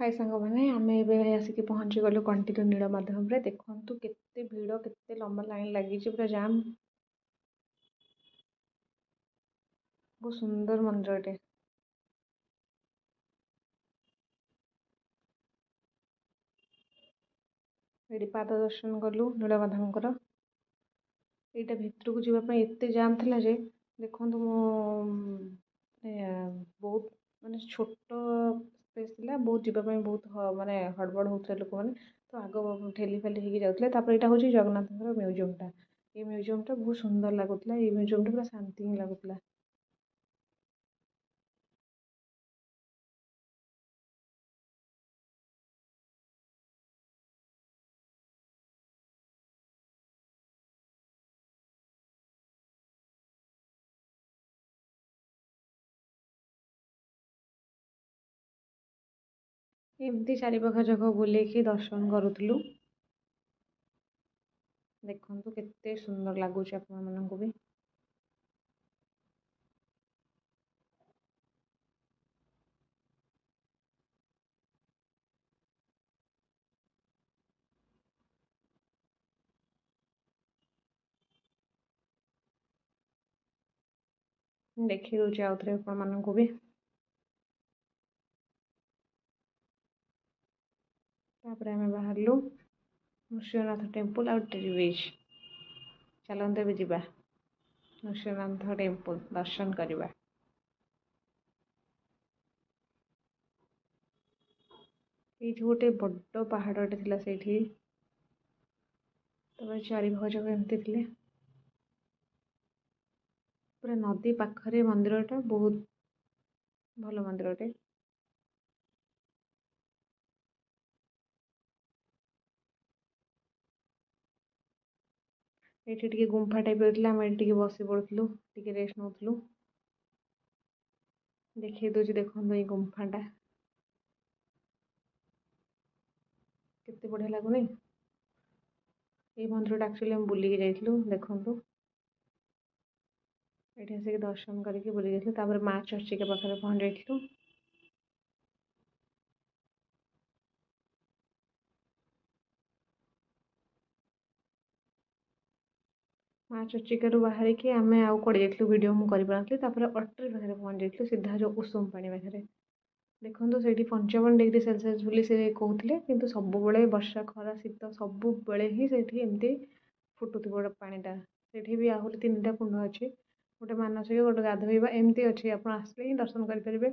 हाय ସାଙ୍ଗମାନେ ଆମେ ଏବେ ଆସିକି ପହଞ୍ଚିଗଲୁ କଣ୍ଟିଲୋ ନୀଳମାଧବରେ। ଦେଖନ୍ତୁ କେତେ ଭିଡ଼, କେତେ ଲମ୍ବା ଲାଇନ୍ ଲାଗିଛି, ପୁରା ଜାମ୍। ବହୁତ ସୁନ୍ଦର ମନ୍ଦିରଟେ। ଏଠି ପାଦ ଦର୍ଶନ କଲୁ ନୀଳମାଧବଙ୍କର। ଏଇଟା ଭିତରକୁ ଯିବା ପାଇଁ ଏତେ ଜାମ୍ ଥିଲା ଯେ ଦେଖନ୍ତୁ ବହୁତ ମାନେ ଛୋଟ ସ୍ପେସ୍ ଥିଲା, ବହୁତ ଯିବା ପାଇଁ ବହୁତ ମାନେ ହଡ଼ବଡ଼ ହେଉଥିଲେ ଲୋକମାନେ, ତ ଆଗ ଠେଲି ଫେଲି ହେଇକି ଯାଉଥିଲେ। ତାପରେ ଏଇଟା ହେଉଛି ଜଗନ୍ନାଥଙ୍କର ମ୍ୟୁଜିୟମଟା। ଏଇ ମ୍ୟୁଜିୟମଟା ବହୁତ ସୁନ୍ଦର ଲାଗୁଥିଲା। ଏଇ ମ୍ୟୁଜିୟମଟା ପୁରା ଶାନ୍ତି ହିଁ ଲାଗୁଥିଲା। ଏମିତି ଚାରିପାଖ ଯାକ ବୁଲେଇକି ଦର୍ଶନ କରୁଥିଲୁ। ଦେଖନ୍ତୁ କେତେ ସୁନ୍ଦର ଲାଗୁଛି ଆପଣମାନଙ୍କୁ ବି। ଦେଖି ଦଉଛି ଆଉଥରେ ଆପଣମାନଙ୍କୁ ବି। ତାପରେ ଆମେ ବାହାରିଲୁ ନୃସିଂହନାଥ ଟେମ୍ପଲ୍ ଆଉ ଟ୍ରି ବ୍ରିଜ୍। ଚାଲନ୍ତୁ ଏବେ ଯିବା ନୃସିଂହନାଥ ଟେମ୍ପଲ୍ ଦର୍ଶନ କରିବା। ଏଇଠି ଗୋଟେ ବଡ଼ ପାହାଡ଼ଟେ ଥିଲା ସେଇଠି, ତାପରେ ଚାରିପାଖ ଯାକ ଏମିତି ଥିଲେ। ପୁରା ନଦୀ ପାଖରେ ମନ୍ଦିରଟା, ବହୁତ ଭଲ ମନ୍ଦିରଟେ। ଏଇଠି ଟିକେ ଗୁମ୍ଫା ଟାଇପ୍ର ଥିଲା, ଆମେ ଏଠି ଟିକେ ବସି ପଡ଼ୁଥିଲୁ, ଟିକେ ରେଷ୍ଟ ନେଉଥିଲୁ। ଦେଖେଇ ଦେଉଛି ଦେଖନ୍ତୁ ଏଇ ଗୁମ୍ଫାଟା କେତେ ବଢ଼ିଆ ଲାଗୁନି। ଏଇ ମନ୍ଦିରଟା ଆକ୍ଚୁଆଲି ଆମେ ବୁଲିକି ଯାଇଥିଲୁ। ଦେଖନ୍ତୁ ଏଠି ଆସିକି ଦର୍ଶନ କରିକି ବୁଲି ଯାଇଥିଲୁ। ତାପରେ ମା ଚର୍ଚ୍ଚିକା ପାଖରେ ପହଞ୍ଚି ଯାଇଥିଲୁ। ମା ଚର୍ଚ୍ଚିକାରୁ ବାହାରିକି ଆମେ ଆଉ କୁଆଡ଼େ ଯାଇଥିଲୁ ଭିଡ଼ିଓ ମୁଁ କରିପାରୁନଥିଲି। ତାପରେ ଅଟ୍ରି ପାଖରେ ପହଞ୍ଚି ଯାଇଥିଲୁ, ସିଧା ଯେଉଁ ଉଷୁମ ପାଣି ପାଖରେ। ଦେଖନ୍ତୁ ସେଇଠି 55°C ବୋଲି ସେ କହୁଥିଲେ, କିନ୍ତୁ ସବୁବେଳେ ବର୍ଷା ଖରା ଶୀତ ସବୁବେଳେ ହିଁ ସେଇଠି ଏମିତି ଫୁଟୁଥିବ ପାଣିଟା। ସେଇଠି ବି ଆହୁରି 3ଟା କୁଣ୍ଡ ଅଛି, ଗୋଟେ ମାନସିକ, ଗୋଟେ ଗାଧୋଇବା, ଏମିତି ଅଛି। ଆପଣ ଆସିଲେ ହିଁ ଦର୍ଶନ କରିପାରିବେ।